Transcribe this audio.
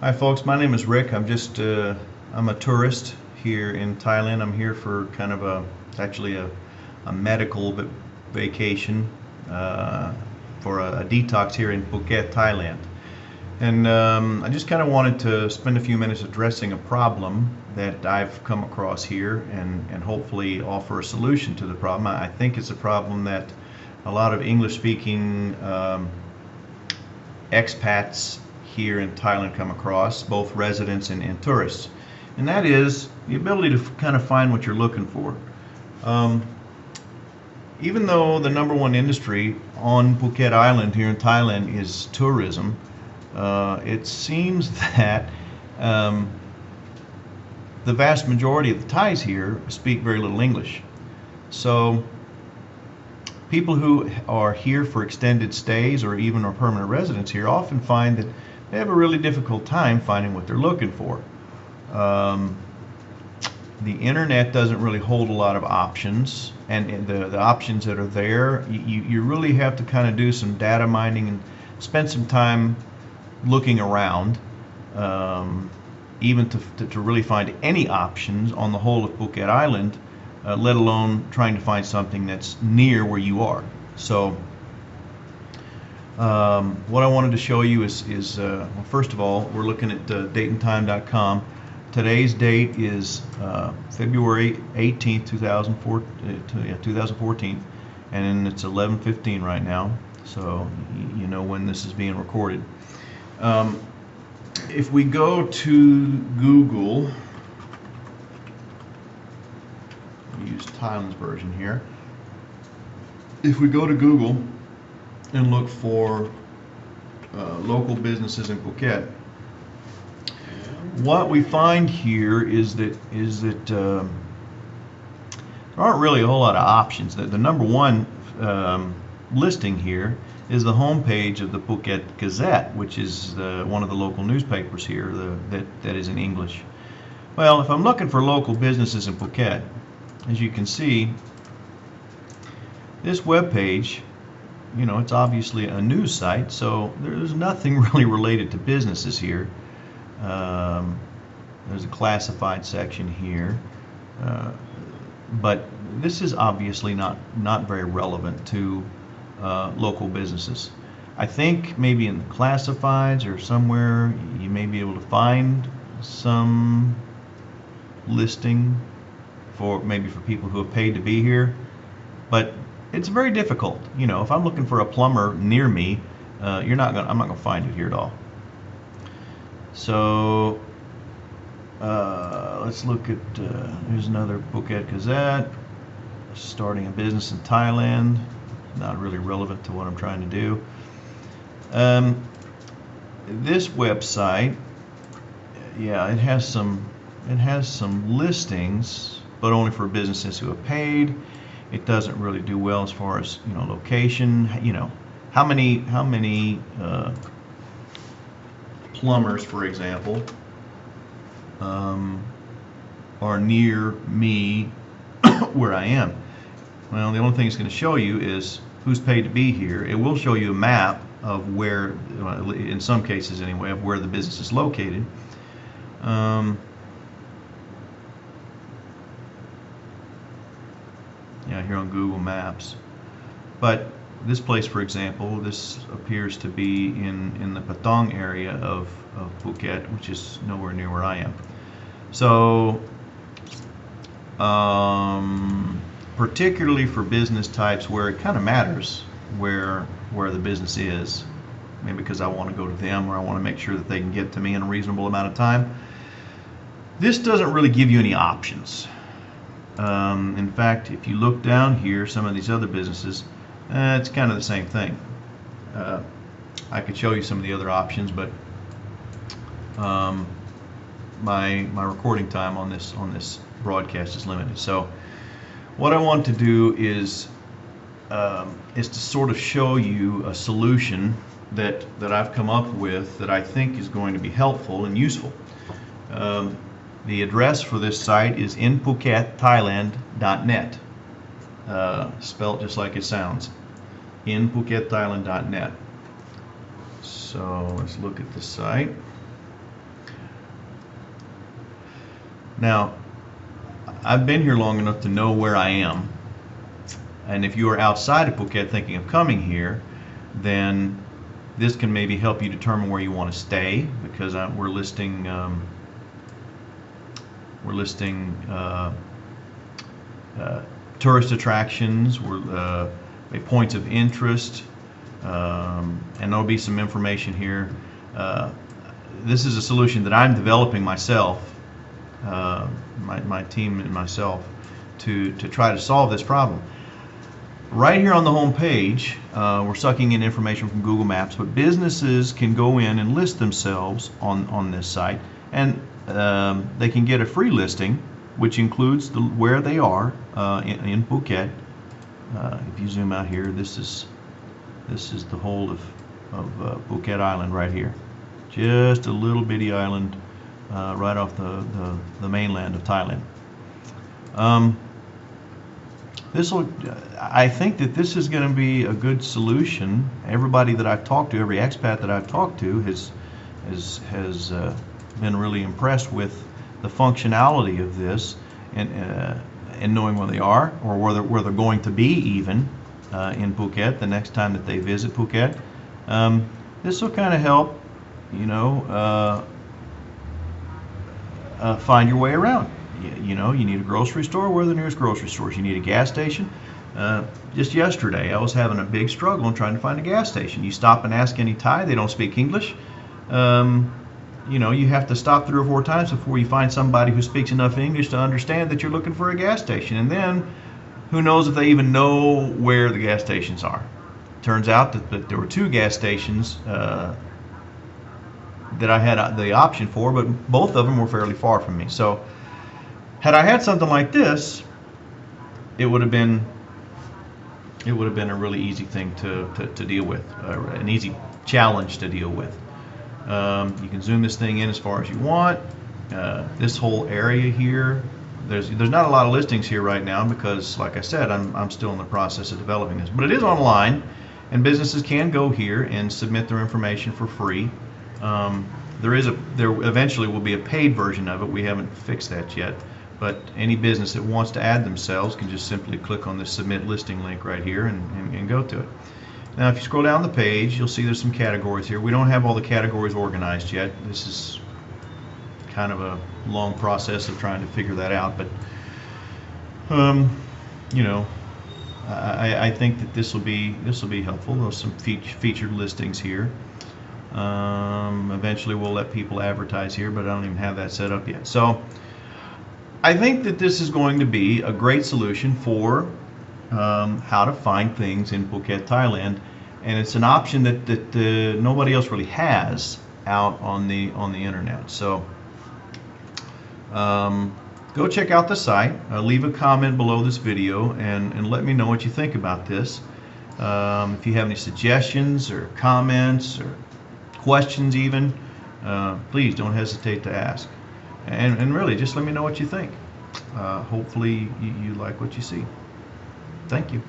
Hi folks, my name is Rick. I'm a tourist here in Thailand. I'm here for kind of actually a medical vacation for a detox here in Phuket, Thailand. And I just kind of wanted to spend a few minutes addressing a problem that I've come across here and hopefully offer a solution to the problem. I think it's a problem that a lot of English-speaking expats here in Thailand come across, both residents and tourists, and that is the ability to kind of find what you're looking for. Even though the number one industry on Phuket Island here in Thailand is tourism, it seems that the vast majority of the Thais here speak very little English. So people who are here for extended stays or even are permanent residents here often find that they have a really difficult time finding what they're looking for. The internet doesn't really hold a lot of options, and the options that are there, you really have to kind of do some data mining and spend some time looking around, even to really find any options on the whole of Phuket Island, let alone trying to find something that's near where you are. So what I wanted to show you is well, first of all, we're looking at dateandtime.com. Today's date is February 18th, 2014, and it's 11:15 right now, so you know when this is being recorded. If we go to Google, use Thailand's version here. If we go to Google and look for local businesses in Phuket, what we find here is that there aren't really a whole lot of options. The number one listing here is the homepage of the Phuket Gazette, which is one of the local newspapers here that is in English. Well, if I'm looking for local businesses in Phuket, as you can see, this web page, you know, it's obviously a news site, so there's nothing really related to businesses here. There's a classified section here, but this is obviously not very relevant to local businesses. I think maybe in the classifieds or somewhere you may be able to find some listing for people who have paid to be here, but it's very difficult. You know, if I'm looking for a plumber near me, I'm not gonna find it here at all. So let's look at here's another Phuket Gazette, starting a business in Thailand. Not really relevant to what I'm trying to do. This website, yeah, it has some listings, but only for businesses who have paid. It doesn't really do well as far as, you know, location. You know, how many plumbers, for example, are near me where I am. Well, the only thing it's going to show you is who's paid to be here. It will show you a map of where, in some cases anyway, of where the business is located. Yeah, here on Google Maps. But this place, for example, this appears to be in the Patong area of Phuket, which is nowhere near where I am. So particularly for business types where it kind of matters where the business is, maybe because I want to go to them or I want to make sure that they can get to me in a reasonable amount of time, this doesn't really give you any options. In fact, if you look down here, some of these other businesses, it's kind of the same thing. I could show you some of the other options, but my recording time on this broadcast is limited. So what I want to do is to sort of show you a solution that I've come up with that I think is going to be helpful and useful. The address for this site is InPhuketThailand.net, spelled just like it sounds, InPhuketThailand.net. So let's look at the site. Now, I've been here long enough to know where I am, and if you are outside of Phuket thinking of coming here, then this can maybe help you determine where you want to stay, because we're listing tourist attractions, points of interest, and there'll be some information here. This is a solution that I'm developing myself, my team and myself, to try to solve this problem. Right here on the home page, we're sucking in information from Google Maps, but businesses can go in and list themselves on this site, and they can get a free listing, which includes where they are in Phuket. If you zoom out here, this is the whole of Phuket Island right here. Just a little bitty island right off the mainland of Thailand. I think that this is going to be a good solution. Everybody that I've talked to, every expat that I've talked to, has been really impressed with the functionality of this, and knowing where they are, or where they're going to be even in Phuket the next time that they visit Phuket. This will kind of help, you know, find your way around. You know, you need a grocery store. Where are the nearest grocery stores? You need a gas station. Just yesterday, I was having a big struggle in trying to find a gas station. You stop and ask any Thai, they don't speak English. You know, you have to stop 3 or 4 times before you find somebody who speaks enough English to understand that you're looking for a gas station. And then, who knows if they even know where the gas stations are. Turns out that there were 2 gas stations that I had the option for, but both of them were fairly far from me. So, had I had something like this, it would have been a really easy thing to deal with, an easy challenge to deal with. You can zoom this thing in as far as you want. This whole area here, there's not a lot of listings here right now because, like I said, I'm still in the process of developing this. But it is online, and businesses can go here and submit their information for free. There eventually will be a paid version of it. We haven't fixed that yet. But any business that wants to add themselves can just simply click on the submit listing link right here and go to it. Now, if you scroll down the page, you'll see there's some categories here. We don't have all the categories organized yet. This is kind of a long process of trying to figure that out. But, you know, I think that this will be helpful. There's some featured listings here. Eventually, we'll let people advertise here, but I don't even have that set up yet. So, I think that this is going to be a great solution for how to find things in Phuket, Thailand, and it's an option that nobody else really has out on the internet. So go check out the site. Leave a comment below this video and let me know what you think about this. If you have any suggestions or comments or questions even, please don't hesitate to ask. And really, just let me know what you think. Hopefully you like what you see. Thank you.